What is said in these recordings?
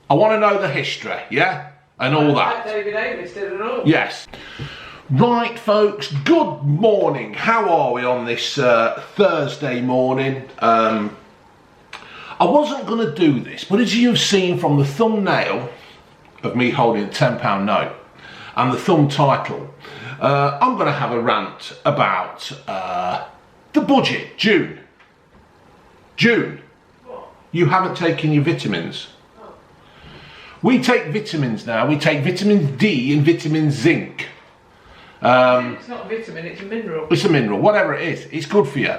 I want to know the history, yeah? And all that. David Amis did it all. Yes. Right, folks, good morning. How are we on this Thursday morning? I wasn't going to do this, but as you've seen from the thumbnail of me holding a £10 note and the thumb title, I'm going to have a rant about the budget. June. What? You haven't taken your vitamins. We take vitamins now. We take vitamin D and vitamin zinc. It's not a vitamin, it's a mineral. It's a mineral, whatever it is. It's good for you.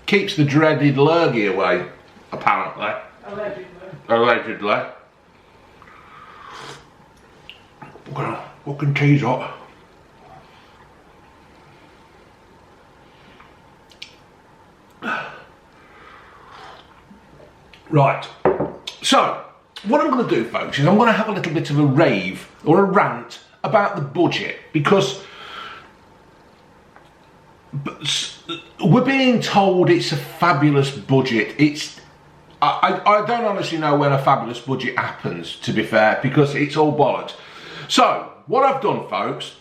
Keeps the dreaded lurgy away, apparently. Allegedly. Fucking tea's hot. Right. So, what I'm going to do, folks, is I'm going to have a little bit of a rave or a rant about the budget, because we're being told it's a fabulous budget. I don't honestly know when a fabulous budget happens, to be fair, because it's all bollocks. So, what I've done, folks,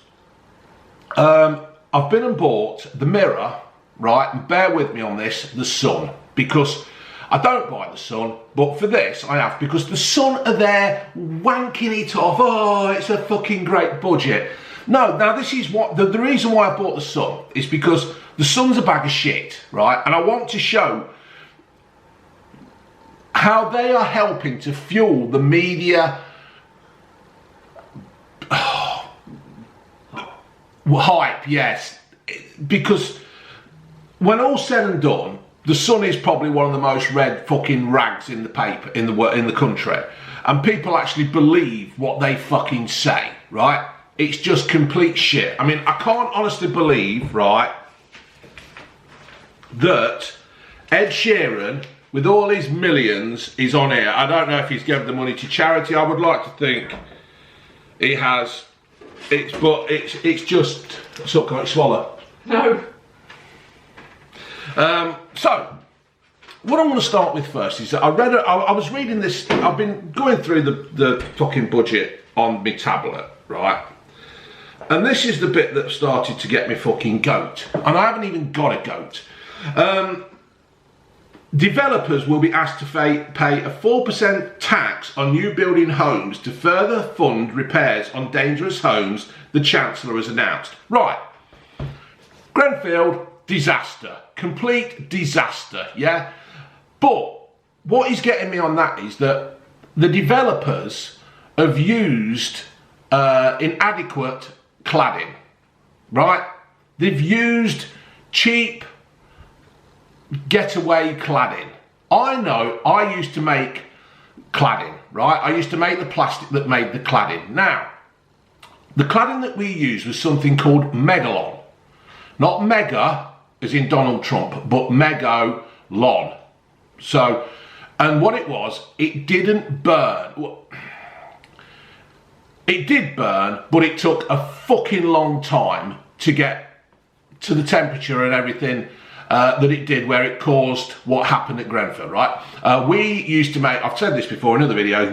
I've been and bought the Mirror, right, and bear with me on this, the Sun, because I don't buy the Sun, but for this I have, because the Sun are there wanking it off. Oh, it's a fucking great budget. No, now this is what, the reason why I bought the Sun is because the Sun's a bag of shit, right? And I want to show how they are helping to fuel the media hype, yes. Because when all's said and done, the Sun is probably one of the most read fucking rags in the paper, in the country. And people actually believe what they fucking say, right? It's just complete shit. I mean, I can't honestly believe, right, that Ed Sheeran, with all his millions, is on here. I don't know if he's given the money to charity. I would like to think he has. It's just, so can I swallow? No. So, what I'm going to start with first is that I was reading this. I've been going through the fucking budget on my tablet, right? And this is the bit that started to get me fucking goat. And I haven't even got a goat. Developers will be asked to pay a 4% tax on new building homes to further fund repairs on dangerous homes, the Chancellor has announced. Right. Grenfell, disaster. Complete disaster, yeah? But what is getting me on that is that the developers have used inadequate cladding, right? They've used cheap getaway cladding. I know I used to make cladding, right? I used to make the plastic that made the cladding. Now, the cladding that we used was something called Megalon. Not mega, as in Donald Trump, but Megalon. So, and what it was, it didn't burn. It did burn, but it took a fucking long time to get to the temperature and everything that it did, where it caused what happened at Grenfell, right? We used to make, I've said this before in other videos, I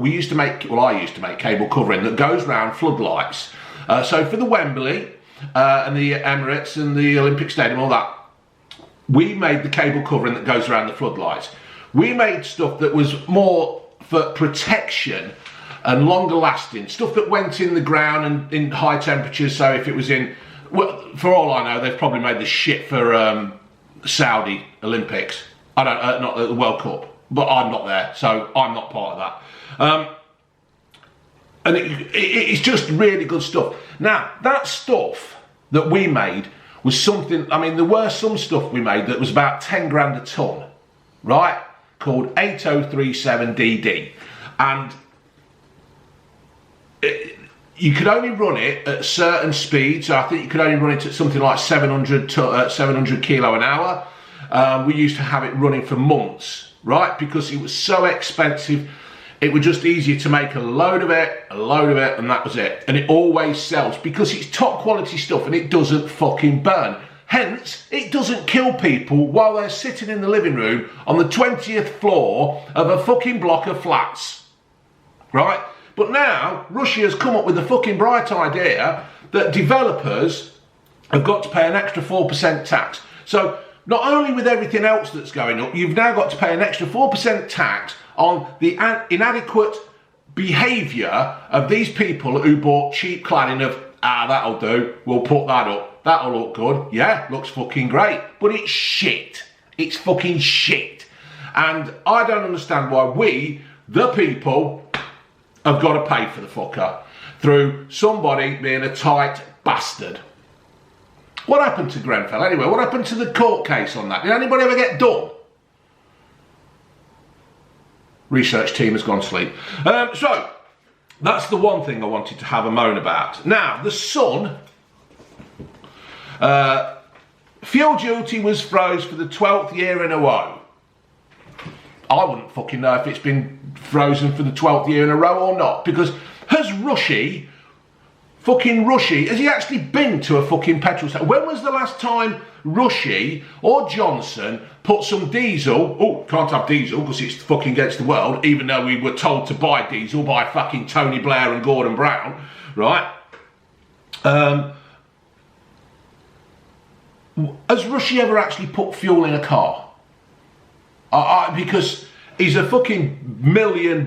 used to make cable covering that goes round floodlights. So for the Wembley and the Emirates and the Olympic Stadium, all that, we made the cable covering that goes around the floodlights. We made stuff that was more for protection and longer lasting, stuff that went in the ground and in high temperatures. So if it was in, well, for all I know, they've probably made the shit for Saudi Olympics. I don't, not the World Cup, but I'm not there, so I'm not part of that. And it's just really good stuff. Now, that stuff that we made was something, I mean, there were some stuff we made that was about 10 grand a ton, right? Called 8037DD. And you could only run it at certain speeds. So I think you could only run it at something like 700 kilo an hour. We used to have it running for months, right? Because it was so expensive. It was just easier to make a load of it, and that was it. And it always sells because it's top quality stuff and it doesn't fucking burn. Hence, it doesn't kill people while they're sitting in the living room on the 20th floor of a fucking block of flats. right? But now, Russia has come up with the fucking bright idea that developers have got to pay an extra 4% tax. So, not only with everything else that's going up, you've now got to pay an extra 4% tax on the inadequate behaviour of these people who bought cheap cladding of, that'll do, we'll put that up, that'll look good, yeah, looks fucking great, but it's shit. It's fucking shit. And I don't understand why we, the people, have got to pay for the fucker through somebody being a tight bastard. What happened to Grenfell anyway? What happened to the court case on that? Did anybody ever get done? Research team has gone to sleep. So, that's the one thing I wanted to have a moan about. Now, the Sun, fuel duty was froze for the 12th year in a row. I wouldn't fucking know if it's been frozen for the 12th year in a row or not, because has Rishi, has he actually been to a fucking petrol station? When was the last time Rishi or Johnson put some diesel, can't have diesel because it's fucking against the world, even though we were told to buy diesel by fucking Tony Blair and Gordon Brown, right? Has Rishi ever actually put fuel in a car? Because he's a fucking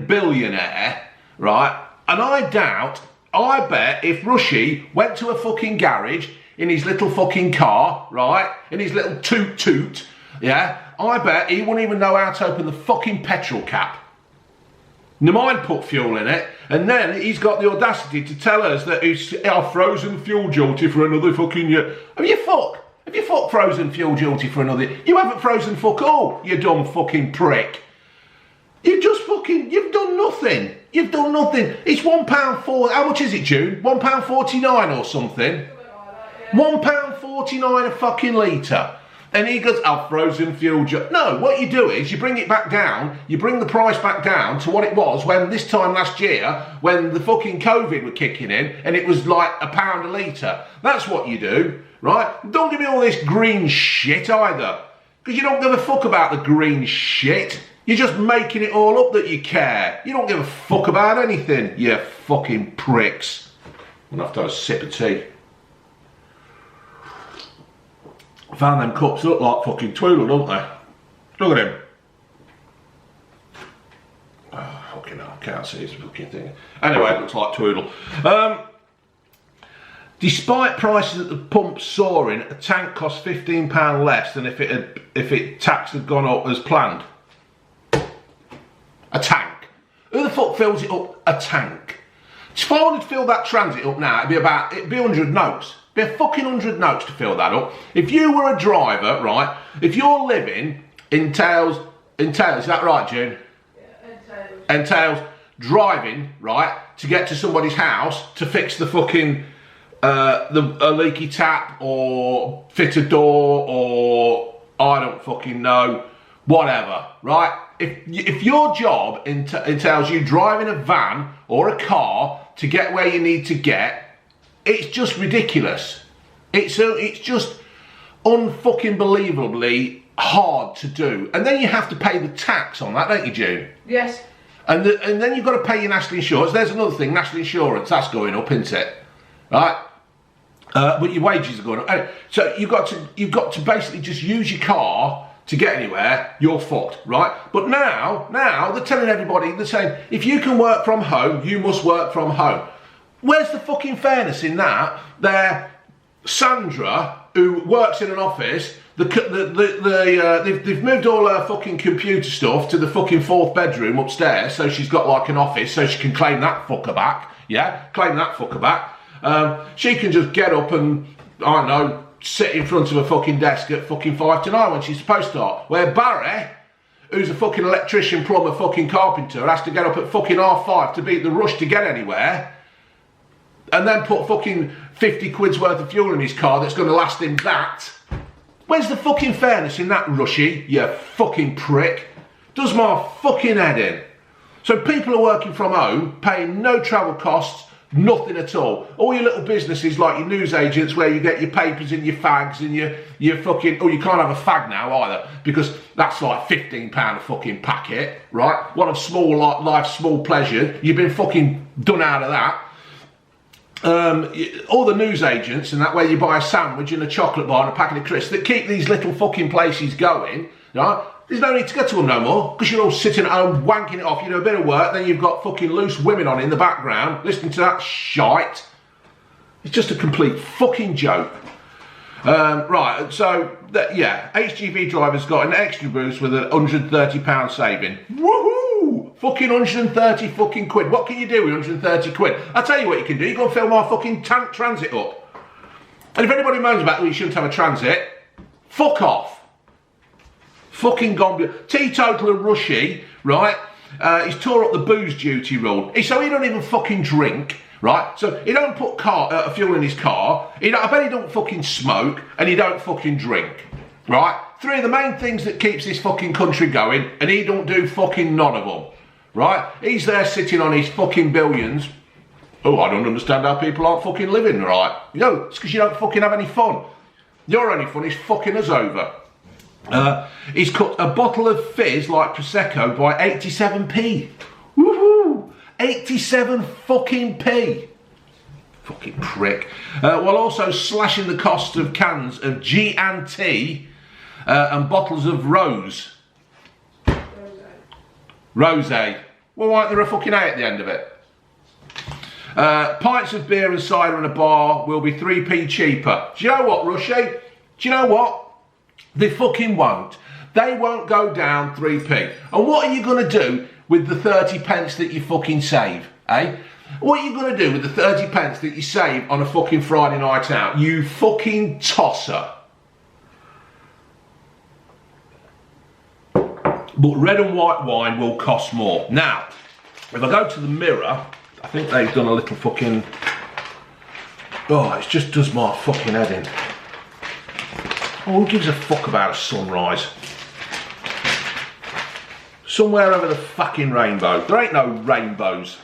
billionaire, right? And I bet if Rishi went to a fucking garage in his little fucking car, right, in his little toot, yeah, I bet he wouldn't even know how to open the fucking petrol cap. Never mind put fuel in it, and then he's got the audacity to tell us that he's frozen fuel duty for another fucking year. Have you frozen fuel duty for another year? You haven't frozen fuck all, you dumb fucking prick. You've done nothing. You've done nothing. It's £1.40. How much is it, June? £1.49 or something. £1.49 a fucking litre. And he goes, I've frozen fuel. No, what you do is you bring it back down. You bring the price back down to what it was when this time last year, when the fucking COVID were kicking in, and it was like £1 a litre. That's what you do, right? Don't give me all this green shit either, because you don't give a fuck about the green shit. You're just making it all up that you care. You don't give a fuck about anything, you fucking pricks. I'm gonna have to have a sip of tea. I found them cups look like fucking Twiddle, don't they? Look at him. Oh, fucking hell, I can't see his fucking thing. Anyway, it looks like Twiddle. Despite prices at the pump soaring, a tank costs £15 less than if tax had gone up as planned. A tank. Who the fuck fills it up? A tank. If I wanted to fill that transit up now, it'd be 100 notes. It'd be a fucking 100 notes to fill that up. If you were a driver, right, if you're living in Tails, is that right, June? Yeah, in Tails, driving, right, to get to somebody's house to fix the fucking, a leaky tap or fit a door or I don't fucking know, whatever, right? If your job entails you driving a van or a car to get where you need to get, it's just ridiculous. It's just unfucking believably hard to do. And then you have to pay the tax on that, don't you, June? Yes. And then you've got to pay your national insurance. There's another thing, national insurance, that's going up, isn't it? Right? But your wages are going up. So you've got to basically just use your car to get anywhere, you're fucked, right? But now they're telling everybody, they're saying, if you can work from home, you must work from home. Where's the fucking fairness in that? Sandra, who works in an office, they've moved all her fucking computer stuff to the fucking 4th bedroom upstairs, so she's got like an office, so she can claim that fucker back. Yeah, claim that fucker back. She can just get up and, I don't know, sit in front of a fucking desk at fucking 5 to 9 when she's supposed to. Where Barry, who's a fucking electrician, plumber, fucking carpenter, has to get up at fucking 5:30 to beat the rush to get anywhere, and then put fucking 50 quid's worth of fuel in his car that's going to last him that. Where's the fucking fairness in that, Rushy, you fucking prick? Does my fucking head in. So people are working from home, paying no travel costs, Nothing at all. All your little businesses like your newsagents where you get your papers and your fags and your fucking... Oh, you can't have a fag now either because that's like £15 a fucking packet, right? One of small life's small pleasures. You've been fucking done out of that. All the newsagents and that where you buy a sandwich and a chocolate bar and a packet of crisps that keep these little fucking places going, right? There's no need to go to them no more because you're all sitting at home wanking it off. You do a bit of work, then you've got fucking loose women on in the background listening to that shite. It's just a complete fucking joke. Right, so yeah, HGV drivers got an extra boost with a £130 saving. Woohoo! Fucking 130 fucking quid. What can you do with 130 quid? I'll tell you what you can do. You go and fill my fucking tank transit up. And if anybody moans about you shouldn't have a transit, fuck off. Fucking gone. Teetotaler Rushy, right? He's tore up the booze duty rule. So he don't even fucking drink, right? So he don't put fuel in his car. I bet he don't fucking smoke, and he don't fucking drink, right? 3 of the main things that keeps this fucking country going, and he don't do fucking none of them, right? He's there sitting on his fucking billions. Oh, I don't understand how people aren't fucking living right. No, it's because you don't fucking have any fun. Your only fun is fucking us over. He's cut a bottle of fizz like Prosecco by 87p. Woohoo! 87 fucking p. Fucking prick. While also slashing the cost of cans of G&T and bottles of Rose. Rosé. Well, why isn't there a fucking A at the end of it? Pints of beer and cider in a bar will be 3p cheaper. Do you know what, Rushy? Do you know what? They fucking won't. They won't go down 3p. And what are you going to do with the 30 pence that you fucking save, eh? What are you going to do with the 30 pence that you save on a fucking Friday night out? You fucking tosser. But red and white wine will cost more. Now, if I go to the Mirror, I think they've done a little fucking... Oh, it just does my fucking head in. Oh, who gives a fuck about a sunrise? Somewhere over the fucking rainbow. There ain't no rainbows.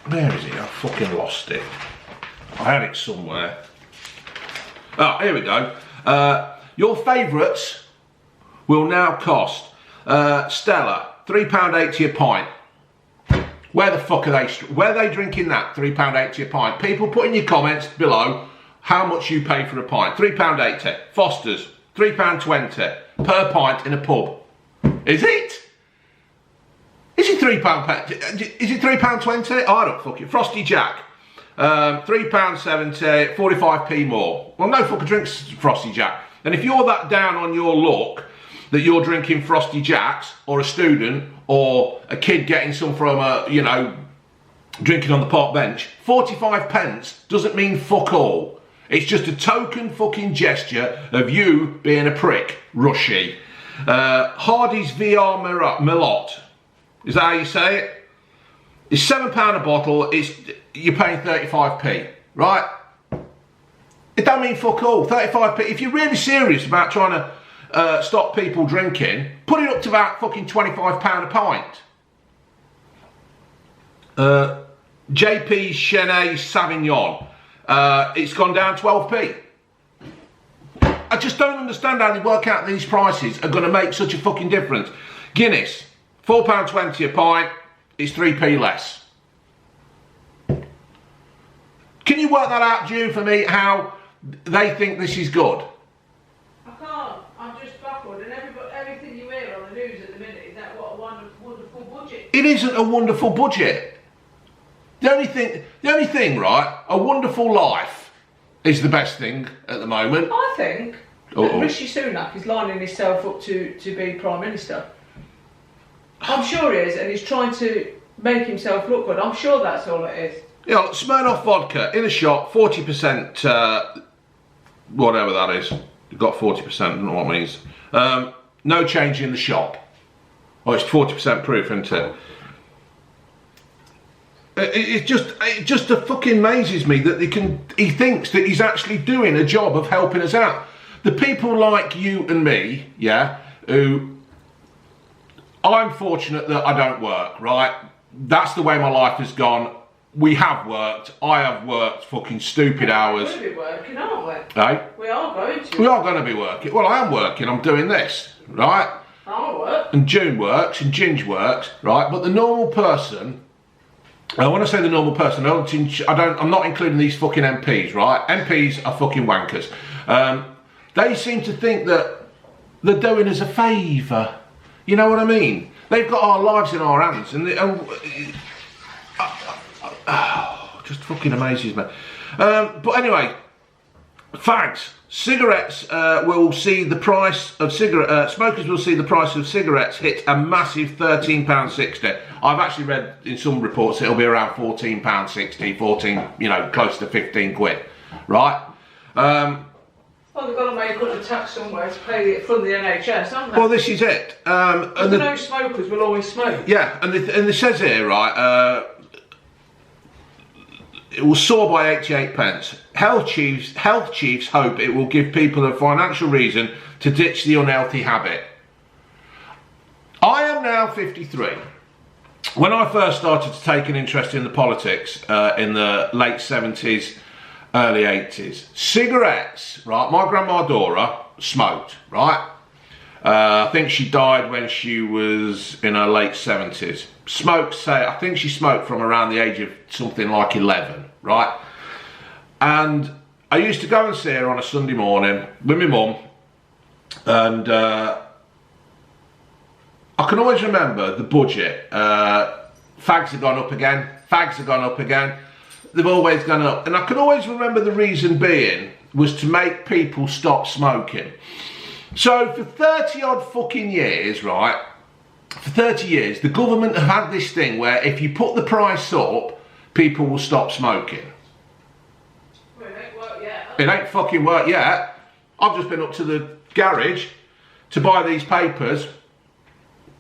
Where is it? I fucking lost it. I had it somewhere. Oh, here we go. Your favourites will now cost Stella £3.80 a pint. Where the fuck are they? Where are they drinking that? £3.80 a pint. People, put in your comments below how much you pay for a pint. £3.80. Foster's £3.20 per pint in a pub. Is it? Is it £3? Is it £3.20? I don't fuck it. Frosty Jack, £3.70, 45p more. Well, no fucker drinks Frosty Jack. And if you're that down on your luck that you're drinking Frosty Jacks, or a student, or a kid getting some from a, you know, drinking on the park bench, 45 pence doesn't mean fuck all. It's just a token fucking gesture of you being a prick, Rushy. Hardy's VR Melot. Is that how you say it? It's £7 a bottle. You're paying 35p, right? It don't mean fuck all. 35p. If you're really serious about trying to stop people drinking, put it up to about fucking £25 a pint. JP Chenet Sauvignon. It's gone down 12p. I just don't understand how they work out these prices are going to make such a fucking difference. Guinness, £4.20 a pint, it's 3p less. Can you work that out, June, for me, how they think this is good? I can't. I'm just baffled. And everything you hear on the news at the minute is that what a wonderful budget. It isn't a wonderful budget. The only thing, right, a wonderful life is the best thing at the moment. I think that Rishi Sunak is lining himself up to be Prime Minister. I'm sure he is, and he's trying to make himself look good. I'm sure that's all it is. You know, Smirnoff vodka in a shop, 40%, whatever that is. You've got 40%, I don't know what it means. No change in the shop. Oh, it's 40% proof, isn't it? It just fucking amazes me that he thinks that he's actually doing a job of helping us out. The people like you and me, yeah, who, I'm fortunate that I don't work, right? That's the way my life has gone. we have worked. I have worked fucking stupid hours. We're going to be working, aren't we? Eh? We are going to. We are going to be working. Well, I am working. I'm doing this, right? I'll work. And June works, and Ginge works, right? But the normal person, and when I say the normal person, I'm not including these fucking MPs, right? MPs are fucking wankers. They seem to think that they're doing us a favour. You know what I mean? They've got our lives in our hands, and just fucking amazes me. But anyway, fags. Cigarettes will see the price of smokers will see the price of cigarettes hit a massive £13.60. I've actually read in some reports it'll be around £14.60, 14, you know, close to 15 quid, right? Well, they've got to make up the tax somewhere to pay it from the NHS, haven't they? Well, this is it. And no smokers will always smoke. Yeah, and it says here, right, it will soar by 88 pence. Health chiefs hope it will give people a financial reason to ditch the unhealthy habit. I am now 53. When I first started to take an interest in the politics in the late 70s, early 80s, cigarettes, right, my grandma Dora smoked, right? I think she died when she was in her late 70s. I think she smoked from around the age of something like 11, right? And I used to go and see her on a Sunday morning with my mum, and I can always remember the budget. Fags have gone up again, fags have gone up again. They've always gone up. And I can always remember the reason being was to make people stop smoking. So for 30 odd fucking years, right, for 30 years, the government have had this thing where if you put the price up, people will stop smoking. Well, it ain't worked yet. It ain't fucking worked yet. I've just been up to the garage to buy these papers.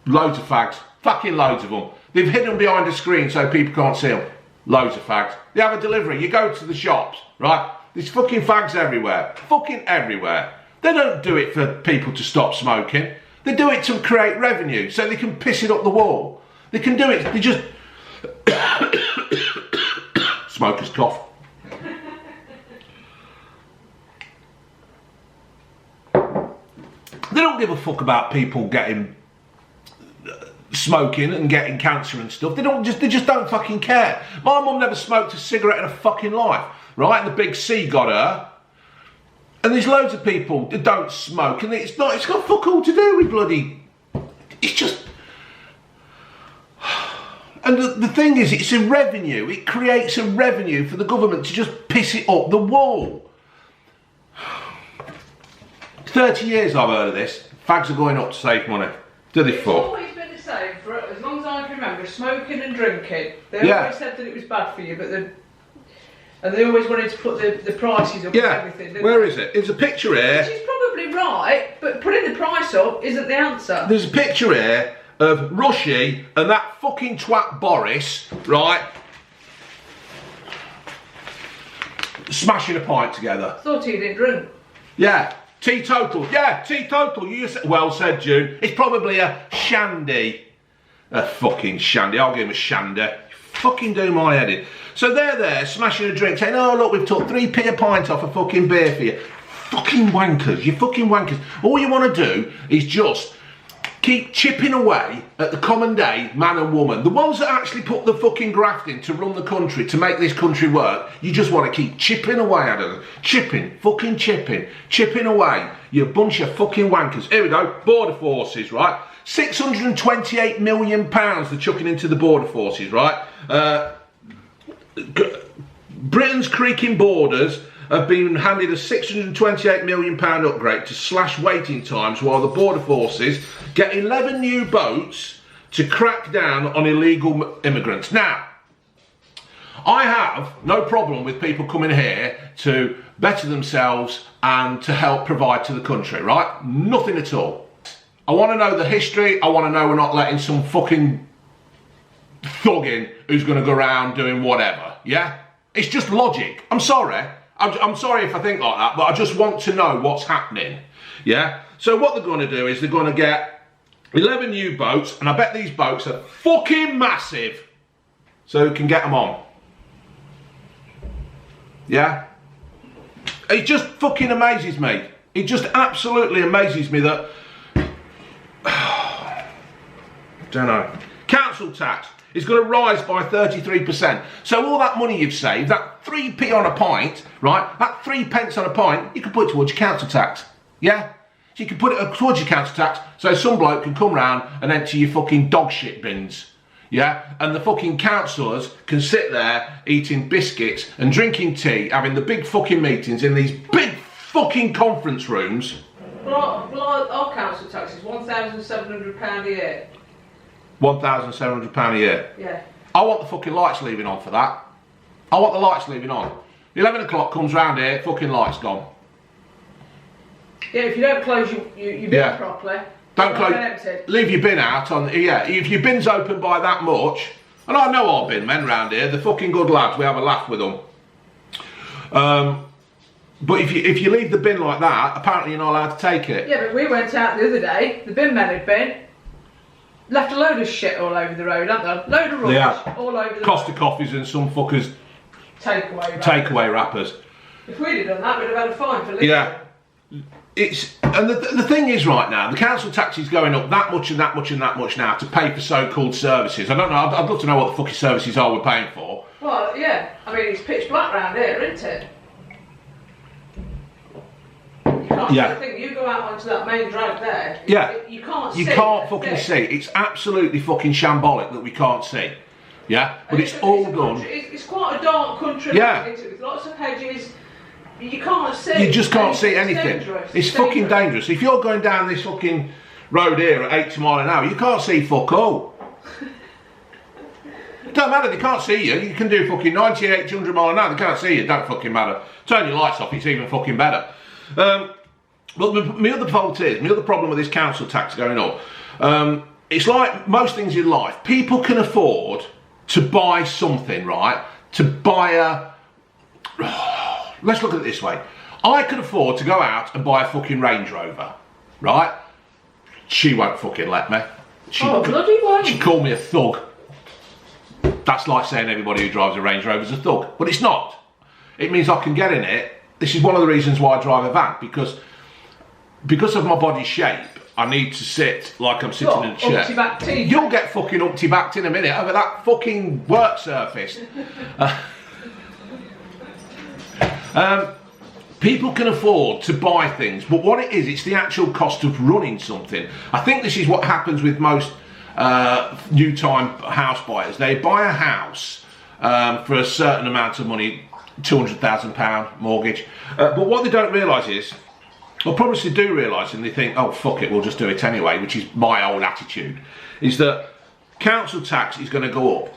Loads of fags. Fucking loads of them. They've hidden them behind a screen so people can't see them. Loads of fags. They have a delivery. You go to the shops, right? There's fucking fags everywhere. Fucking everywhere. They don't do it for people to stop smoking. They do it to create revenue so they can piss it up the wall. They can do it. They just... Smoker's cough. They don't give a fuck about people getting... smoking and getting cancer and stuff. They just don't fucking care. My mum never smoked a cigarette in her fucking life, right? And the big C got her. And there's loads of people that don't smoke, and it's got fuck all to do with bloody, it's just, and the thing is, it's a revenue. It creates a revenue for the government to just piss it up the wall. 30 years I've heard of this. Fags are going up to save money. Do they fuck? Same for as long as I can remember, smoking and drinking. They always said that it was bad for you, but they always wanted to put the prices up and everything. Where is it? There's a picture here. Which is probably right, but putting the price up isn't the answer. There's a picture here of Rishi and that fucking twat Boris, right? Smashing a pint together. Thought he didn't drink. Yeah. Teetotal, yeah, teetotal. Well said, June. It's probably a shandy. A fucking shandy. I'll give him a shandy. Fucking do my head in. So they're there smashing a drink, saying, "Oh look, we've took 3p a pint off a fucking beer for you." Fucking wankers. You fucking wankers. All you want to do is just keep chipping away at the common day man and woman. The ones that actually put the fucking graft in to run the country, to make this country work, you just want to keep chipping away at them. Chipping, fucking chipping away. You bunch of fucking wankers. Here we go, border forces, right? £628 million they're chucking into the border forces, right? Britain's creaking borders have been handed a £628 million upgrade to slash waiting times while the border forces get 11 new boats to crack down on illegal immigrants. Now, I have no problem with people coming here to better themselves and to help provide to the country, right? Nothing at all. I want to know the history. I want to know we're not letting some fucking thug in who's going to go around doing whatever, yeah? It's just logic. I'm sorry. I'm sorry if I think like that, but I just want to know what's happening, yeah? So what they're going to do is they're going to get 11 new boats, and I bet these boats are fucking massive, so we can get them on. Yeah? It just fucking amazes me. It just absolutely amazes me that... don't know. Council tax is going to rise by 33%. So all that money you've saved, that 3p on a pint, right? That 3 pence on a pint, you can put it towards your council tax. Yeah? So you can put it towards your council tax so some bloke can come round and empty your fucking dog shit bins. Yeah? And the fucking councillors can sit there eating biscuits and drinking tea, having the big fucking meetings in these big fucking conference rooms. Well, our council tax is £1,700 a year. £1,700 a year. Yeah. I want the fucking lights leaving on for that. I want the lights leaving on. 11 o'clock comes round here, fucking lights gone. Yeah, if you don't close your bin properly. Don't close. Leave your bin out on. Yeah, if your bin's open by that much, and I know our bin men round here, they're fucking good lads. We have a laugh with them. But if you leave the bin like that, apparently you're not allowed to take it. Yeah, but we went out the other day. The bin men had been. Left a load of shit all over the road, haven't they? Load of rubbish all over the Costa road. Coffees and some fuckers takeaway wrappers. If we'd have done that, we'd have had a fine for leaving. Yeah. And the thing is right now, the council tax is going up that much and that much and that much now to pay for so-called services. I don't know, I'd love to know what the fucking services are we're paying for. Well, yeah. I mean, it's pitch black round here, isn't it? Yeah. I think you go out onto that main drag there. Yeah. You can't see. You can't fucking see. It's absolutely fucking shambolic that we can't see. Yeah. But it's all done. It's quite a dark country. Yeah. With lots of hedges. You can't see. You just can't see anything. It's fucking dangerous. If you're going down this fucking road here at 80 mile an hour, you can't see fuck all. It don't matter, they can't see you. You can do fucking 98, 100 mile an hour, they can't see you, it don't fucking matter. Turn your lights off, it's even fucking better. But my other fault is, my other problem with this council tax going up, it's like most things in life, people can afford to buy something, right? To buy a... let's look at it this way. I could afford to go out and buy a fucking Range Rover, right? She won't fucking let me. Bloody won't. She'd call me a thug. That's like saying everybody who drives a Range Rover is a thug, but it's not. It means I can get in it. This is one of the reasons why I drive a van, because of my body shape, I need to sit like I'm sitting in a chair. You'll get fucking umpty-backed in a minute over that fucking work surface. People can afford to buy things, but what it is, it's the actual cost of running something. I think this is what happens with most new time house buyers. They buy a house for a certain amount of money, £200,000 mortgage, but what they don't realise is, or probably they do realise, and they think, oh fuck it, we'll just do it anyway, which is my old attitude, is that council tax is going to go up,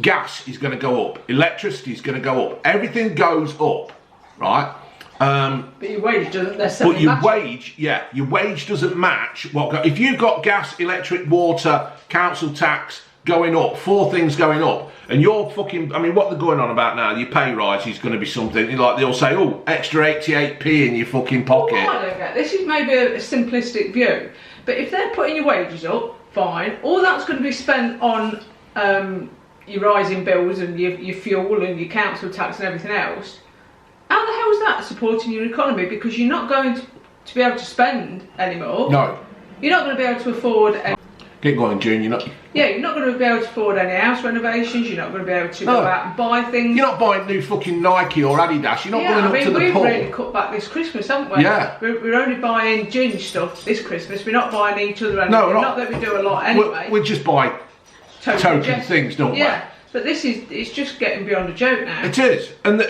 gas is going to go up, electricity is going to go up, everything goes up, right? But your wage doesn't necessarily match. Your wage doesn't match what. If you've got gas, electric, water, council tax going up, 4 things going up, and you're fucking, I mean, what they're going on about now, your pay rise is going to be something, like they'll say, oh, extra 88p in your fucking pocket. Well, I don't get this. Is maybe a simplistic view, but if they're putting your wages up, fine, all that's going to be spent on your rising bills and your fuel and your council tax and everything else. How the hell is that supporting your economy? Because you're not going to be able to spend anymore. No. You're not going to be able to afford any... Get going, June, you're not... Yeah, you're not going to be able to afford any house renovations, you're not going to be able to go out and buy things. You're not buying new fucking Nike or Adidas, you're not going up to the pub. We've really cut back this Christmas, haven't we? Yeah. We're only buying gin stuff this Christmas, we're not buying each other anything. No, not that we do a lot anyway. We just buy token things, don't we? Yeah. But it's just getting beyond a joke now. It is, and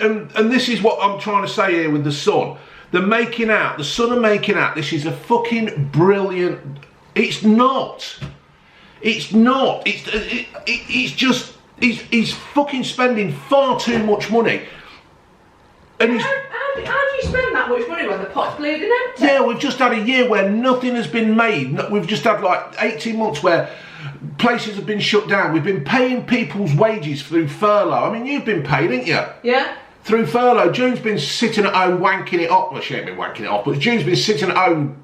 this is what I'm trying to say here with the Sun. They're making out, the Sun are making out, this is a fucking brilliant. It's not. It's not. It's just he's fucking spending far too much money. And how do you spend that much money when the pot's bleeding empty? Yeah, we've just had a year where nothing has been made. We've just had like 18 months where places have been shut down. We've been paying people's wages through furlough. I mean, you've been paid, haven't you? Yeah. Through furlough. June's been sitting at home wanking it off. Well, she ain't been wanking it off, but June's been sitting at home.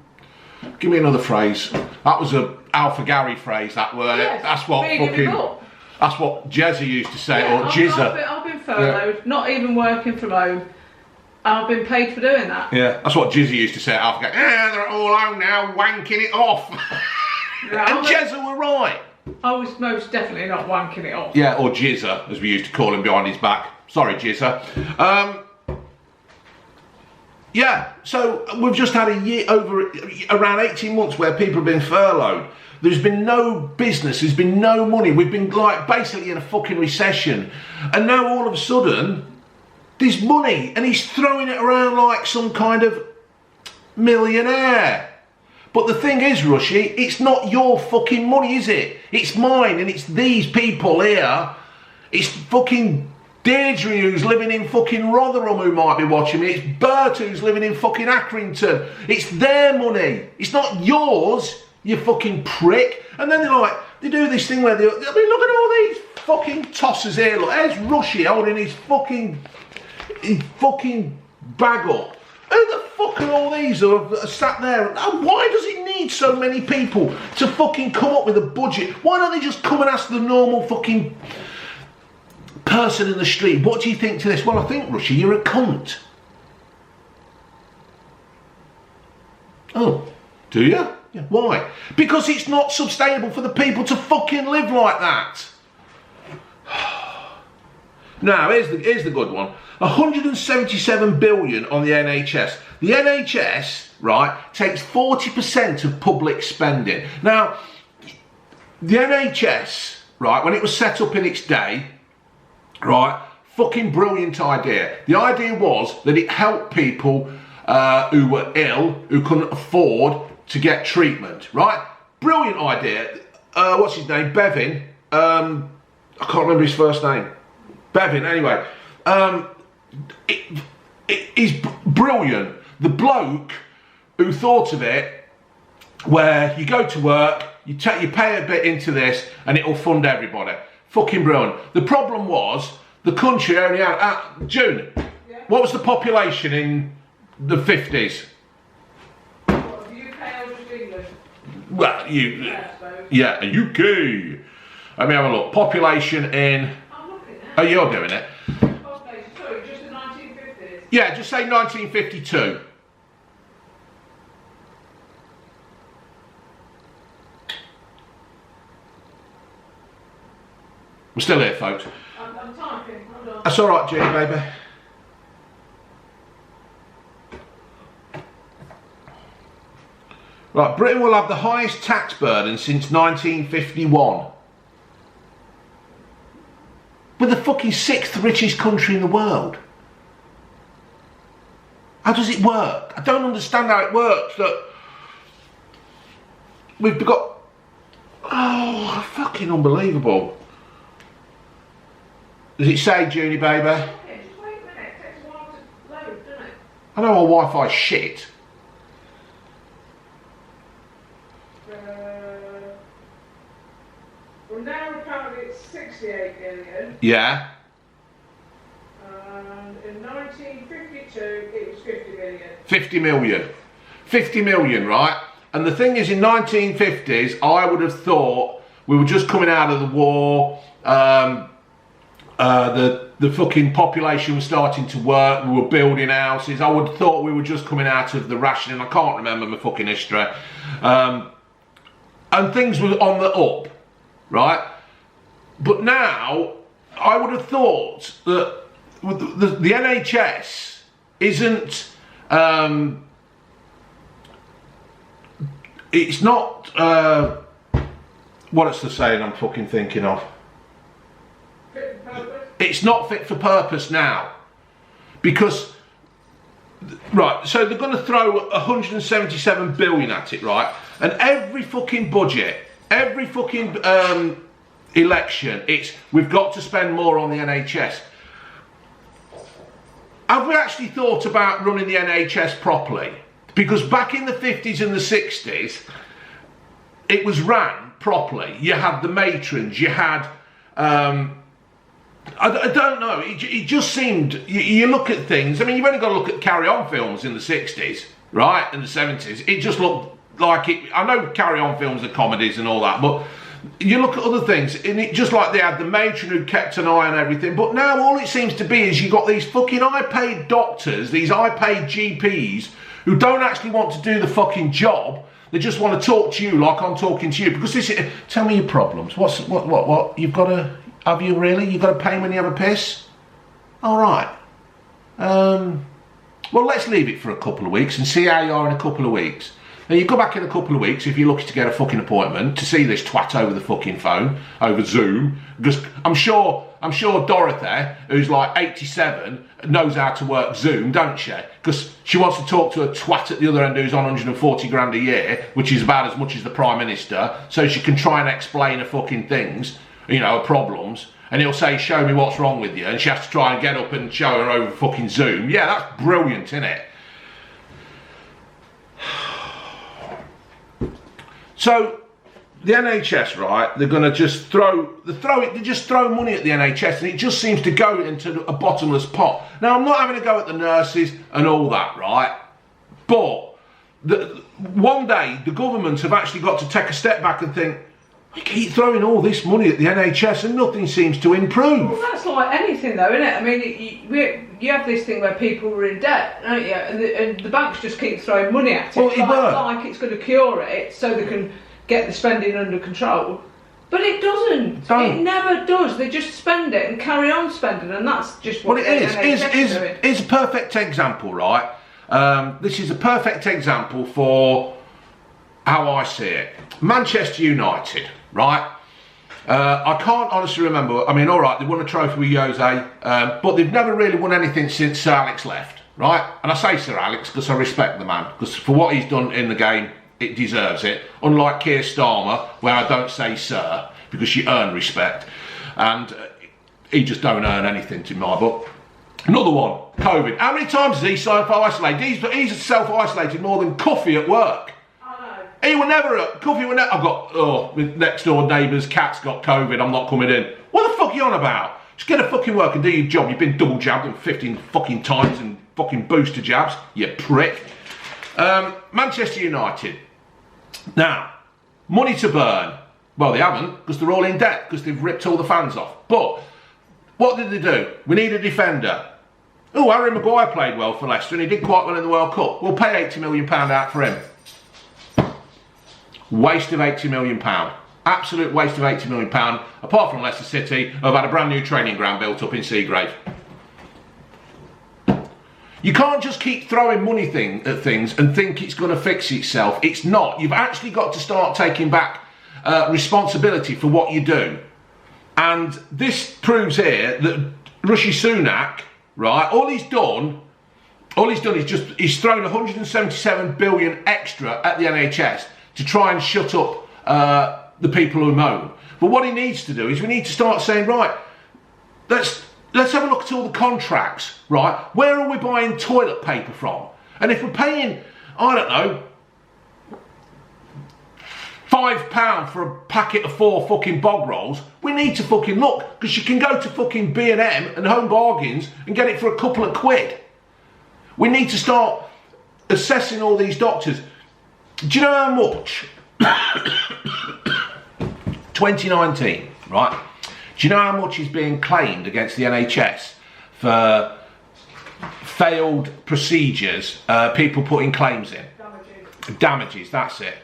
Give me another phrase. That was a Alpha Gary phrase, that word. Yes, that's what fucking... That's what Jezza used to say, or Jizza. I've been furloughed, not even working from home. I've been paid for doing that. Yeah, that's what Jizzy used to say at Africa. Yeah, they're all home now, wanking it off. And Jezza were right. I was most definitely not wanking it off. Yeah, or Jizza, as we used to call him behind his back. Sorry, Jizza. Yeah, so we've just had a year, around 18 months where people have been furloughed. There's been no business, there's been no money. We've been like basically in a fucking recession. And now all of a sudden, there's money and he's throwing it around like some kind of millionaire. But the thing is, Rishi, it's not your fucking money, is it? It's mine, and it's these people here. It's fucking Deirdre who's living in fucking Rotherham who might be watching me. It's Bert who's living in fucking Accrington. It's their money. It's not yours, you fucking prick. And then they're like, they do this thing where look at all these fucking tossers here. Look, there's Rishi holding his fucking bag up. Who the fuck are all these who have sat there? And why does it need so many people to fucking come up with a budget? Why don't they just come and ask the normal fucking person in the street, what do you think to this? Well, I think, Rishi, you're a cunt. Oh, do you? Yeah. Why? Because it's not sustainable for the people to fucking live like that. Now, here's the good one. 177 billion on the NHS. The NHS, right, takes 40% of public spending. Now, the NHS, right, when it was set up in its day, right, fucking brilliant idea. The idea was that it helped people who were ill, who couldn't afford to get treatment, right? Brilliant idea. What's his name? Bevin. I can't remember his first name. Bevin, anyway. He's brilliant. The bloke who thought of it, where you go to work, you pay a bit into this, and it'll fund everybody. Fucking brilliant. The problem was, the country only had, June, yeah. What was the population in the 50s? What, the UK or just England? Well, yeah, UK. Let me have a look. Population in, I'm looking at it. Oh, you're doing it. Sorry, just the 1950s? Yeah, just say 1952. I'm still here, folks. I'm typing, hold on. That's alright, Jenny, baby. Right, Britain will have the highest tax burden since 1951. We're the fucking 6th richest country in the world. How does it work? I don't understand how it works. That we've got... Oh, fucking unbelievable. Does it say, Junie, baby? Yeah, just wait a minute. It takes a while to load, doesn't it? I know our Wi-Fi shit. Well, now apparently it's 68 billion. Yeah. And in 1952 it was 50 million. 50 million. 50 million, right? And the thing is, in 1950s, I would have thought we were just coming out of the war. The fucking population was starting to work. We were building houses. I would have thought we were just coming out of the rationing. I can't remember my fucking history. And things were on the up, right? But now, I would have thought that the NHS isn't... it's not... what's the saying I'm fucking thinking of? It's not fit for purpose now, because, right, so they're going to throw 177 billion at it, right? And every fucking budget, every fucking election, it's, we've got to spend more on the NHS. Have we actually thought about running the NHS properly? Because back in the 50s and the 60s, it was ran properly. You had the matrons, you had... I don't know, it just seemed, you look at things, I mean, you've only got to look at Carry On films in the 60s, right, in the 70s, it just looked like it, I know Carry On films are comedies and all that, but You look at other things, and it just like they had the matron who kept an eye on everything, but now all it seems to be is you got these fucking high-paid doctors, these high-paid GPs who don't actually want to do the fucking job. They just want to talk to you like I'm talking to you. Because this is, tell me your problems. What? You've got to, have you really? You've got to pay when you have a piss? All right. Well, let's leave it for a couple of weeks and see how you are in a couple of weeks. Now, you go back in a couple of weeks if you're looking to get a fucking appointment to see this twat over the fucking phone, over Zoom. Because I'm sure Dorothy, who's like 87, knows how to work Zoom, don't she? Because she wants to talk to a twat at the other end who's on 140 grand a year, which is about as much as the Prime Minister, so she can try and explain her fucking things, you know, her problems. And he'll say, show me what's wrong with you. And she has to try and get up and show her over fucking Zoom. Yeah, that's brilliant, isn't it? So, the NHS, right, they're going to just they just throw money at the NHS and it just seems to go into a bottomless pot. Now, I'm not having a go at the nurses and all that, right? But one day, the government have actually got to take a step back and think, we keep throwing all this money at the NHS and nothing seems to improve. Well, that's like anything though, isn't it? I mean, you have this thing where people are in debt, don't you? And the banks just keep throwing money at it. Well, like it's going to cure it so they can get the spending under control. But it doesn't. It never does. They just spend it and carry on spending, and that's just what it is. It's a perfect example, right? This is a perfect example for how I see it. Manchester United, right? I can't honestly remember. I mean, all right, they won a trophy with Jose, but they've never really won anything since Sir Alex left, right? And I say Sir Alex because I respect the man, because for what he's done in the game, it deserves it. Unlike Keir Starmer, where I don't say sir because you earn respect, and he just don't earn anything to my book. Another one, COVID. How many times has he self-isolated? He's self-isolated more than Cuffy at work. He will never, Cuffy will never, I've got, my next door neighbour's cat's got COVID, I'm not coming in. What the fuck are you on about? Just get a fucking work and do your job. You've been double jabbed and 15 fucking times and fucking booster jabs, you prick. Manchester United. Now, money to burn. Well, they haven't, because they're all in debt, because they've ripped all the fans off. But, what did they do? We need a defender. Oh, Harry Maguire played well for Leicester and he did quite well in the World Cup. We'll pay £80 million out for him. Waste of £80 million. Absolute waste of £80 million. Apart from Leicester City, who've had a brand new training ground built up in Seagrave. You can't just keep throwing money at things and think it's going to fix itself. It's not. You've actually got to start taking back responsibility for what you do. And this proves here that Rishi Sunak, right, all he's done is he's thrown 177 billion extra at the NHS to try and shut up the people who moan. But what he needs to do is we need to start saying, right, let's have a look at all the contracts, right? Where are we buying toilet paper from? And if we're paying, I don't know, £5 for a packet of 4 fucking bog rolls, we need to fucking look, because you can go to fucking B&M and Home Bargains and get it for a couple of quid. We need to start assessing all these doctors. Do you know how much? 2019, right? Do you know how much is being claimed against the NHS for failed procedures, people putting claims in? Damages, that's it.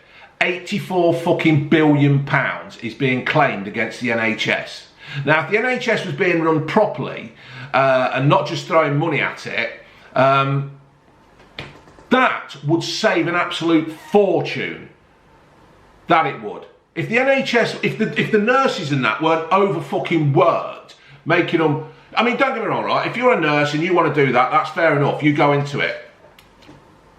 84 fucking billion pounds is being claimed against the NHS. Now, if the NHS was being run properly and not just throwing money at it, that would save an absolute fortune. That it would. If the NHS, if the nurses and that weren't over fucking worked, making them, I mean, don't get me wrong, right? If you're a nurse and you want to do that, that's fair enough. You go into it.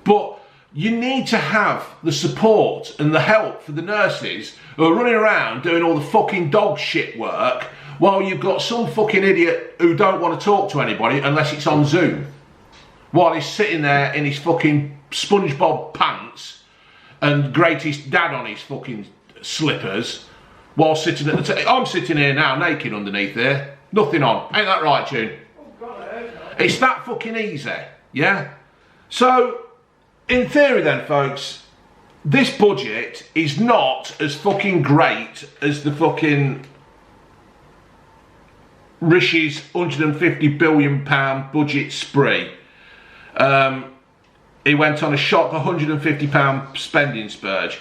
But you need to have the support and the help for the nurses who are running around doing all the fucking dog shit work while you've got some fucking idiot who don't want to talk to anybody unless it's on Zoom. While he's sitting there in his fucking SpongeBob pants and greatest dad on his fucking slippers while sitting at the I'm sitting here now naked underneath there, nothing on. Ain't that right, June? Oh, God, I hope not. It's that fucking easy, yeah? So, in theory then, folks, this budget is not as fucking great as the fucking Rishi's £150 billion budget spree. He went on a shock £150 spending spurge.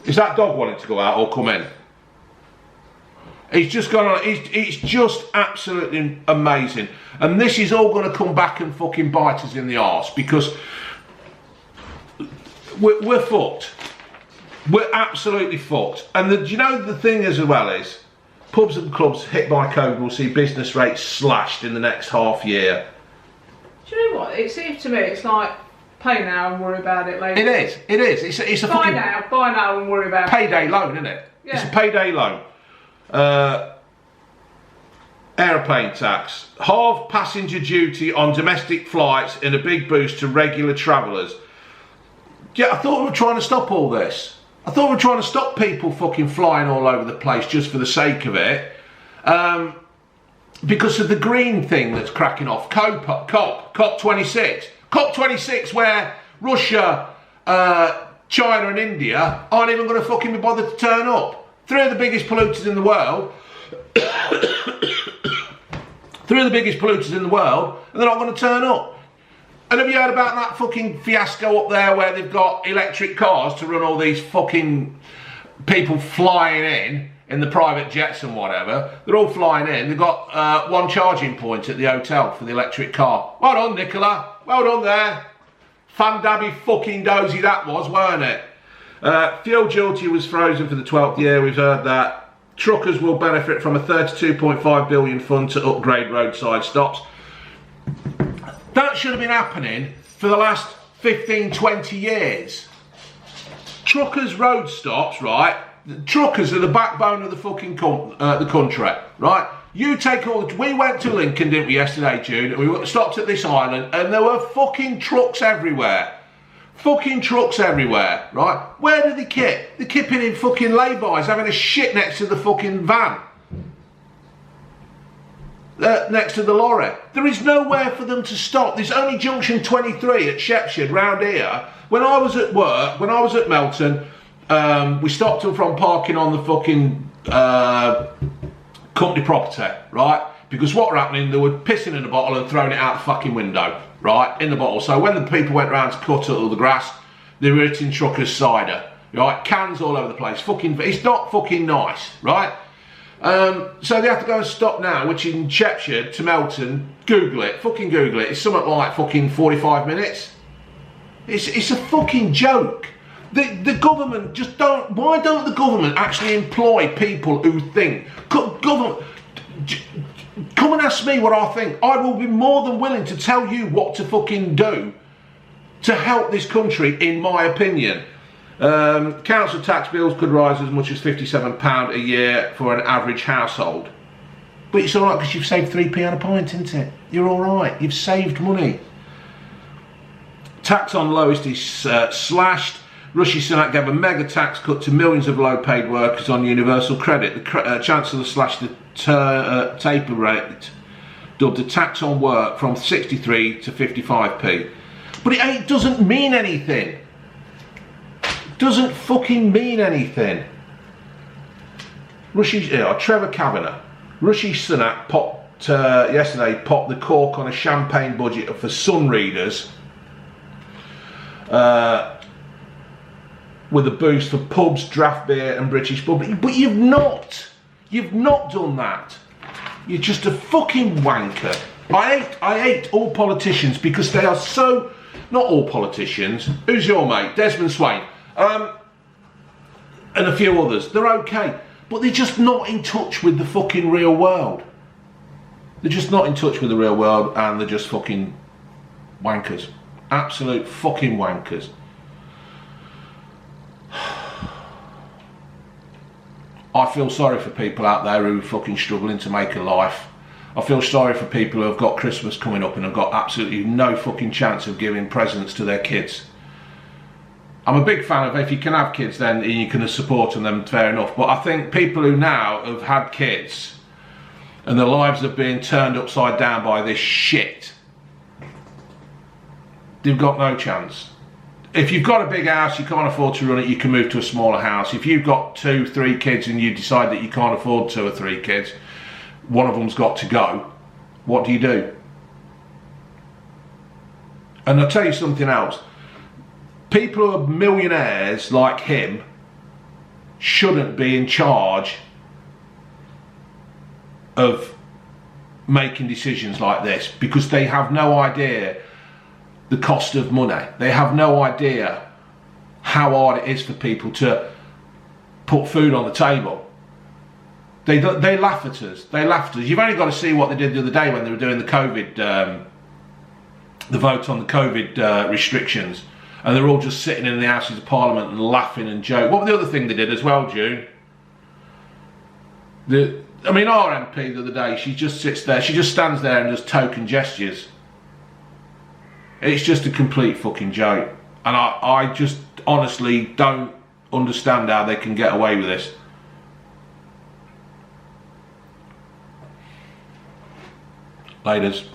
Is that dog wanting to go out or come in? He's just gone on, it's just absolutely amazing. And this is all going to come back and fucking bite us in the arse, because we're fucked. We're absolutely fucked. And do you know the thing as well is, pubs and clubs hit by COVID will see business rates slashed in the next half year. Do you know what? It seems to me it's like pay now and worry about it later. It is. It's a buy now and worry about payday loan, isn't it? Yeah. It's a payday loan. Aeroplane tax. Halve passenger duty on domestic flights and a big boost to regular travellers. Yeah, I thought we were trying to stop all this. I thought we were trying to stop people fucking flying all over the place just for the sake of it. Because of the green thing that's cracking off. COP26. COP26, where Russia, China and India aren't even going to fucking be bothered to turn up. Three of the biggest polluters in the world. Three of the biggest polluters in the world, and they're not going to turn up. And have you heard about that fucking fiasco up there where they've got electric cars to run all these fucking people flying in the private jets and whatever? They're all flying in. They've got one charging point at the hotel for the electric car. Well done, Nicola. Well done there. Fan-dabby fucking dozy that was, weren't it? Fuel duty was frozen for the 12th year. We've heard that. Truckers will benefit from a £32.5 billion fund to upgrade roadside stops. That should have been happening for the last 15, 20 years. Truckers' road stops, right? Truckers are the backbone of the fucking the country, right? You take all the... We went to Lincoln, didn't we, yesterday, June? And we stopped at this island, and there were fucking trucks everywhere. Fucking trucks everywhere, right? Where do they kip? They're kipping in fucking lay-bys, having a shit next to the fucking van. Next to the lorry. There is nowhere for them to stop. There's only junction 23 at Shepshed round here. When I was at work, when I was at Melton, we stopped them from parking on the fucking company property, right? Because what were happening, they were pissing in a bottle and throwing it out the fucking window, right? In the bottle. So when the people went round to cut all the grass, they were hitting truckers' cider, right? Cans all over the place. Fucking, it's not fucking nice, right? So they have to go and stop now, which in Shepshed to Melton, Google it, fucking Google it. It's something like fucking 45 minutes. It's a fucking joke. The government just don't, why don't the government actually employ people who think, government, come and ask me what I think. I will be more than willing to tell you what to fucking do to help this country, in my opinion. Council tax bills could rise as much as £57 a year for an average household. But it's alright because you've saved 3p on a pint, isn't it? You're alright, you've saved money. Tax on lowest is slashed. Rishi Sunak gave a mega tax cut to millions of low-paid workers on universal credit. The Chancellor slashed the taper rate, dubbed the tax on work from 63 to 55p. But it doesn't mean anything. Doesn't fucking mean anything. Trevor Kavanagh. Rishi Sunak yesterday popped the cork on a champagne budget for Sun readers with a boost for pubs, draft beer and British public. But you've not done that. You're just a fucking wanker. I hate all politicians because they are so... Not all politicians. Who's your mate? Desmond Swain. And a few others. They're okay. But they're just not in touch with the fucking real world. They're just not in touch with the real world, and they're just fucking wankers. Absolute fucking wankers. I feel sorry for people out there who are fucking struggling to make a life. I feel sorry for people who have got Christmas coming up and have got absolutely no fucking chance of giving presents to their kids. I'm a big fan of, if you can have kids then you can support them, fair enough. But I think people who now have had kids and their lives are being turned upside down by this shit, they've got no chance. if you've got a big house, you can't afford to run it, you can move to a smaller house. If you've got 2, 3 kids and you decide that you can't afford 2 or 3 kids, one of them's got to go, what do you do? And I'll tell you something else. People who are millionaires like him shouldn't be in charge of making decisions like this, because they have no idea the cost of money. They have no idea how hard it is for people to put food on the table. They laugh at us. They laugh at us. You've only got to see what they did the other day when they were doing the COVID, the vote on the COVID restrictions, and they're all just sitting in the Houses of Parliament and laughing and joking. What was the other thing they did as well, June? Our MP the other day, she just sits there, she just stands there and does token gestures. It's just a complete fucking joke. And I just honestly don't understand how they can get away with this. Laters.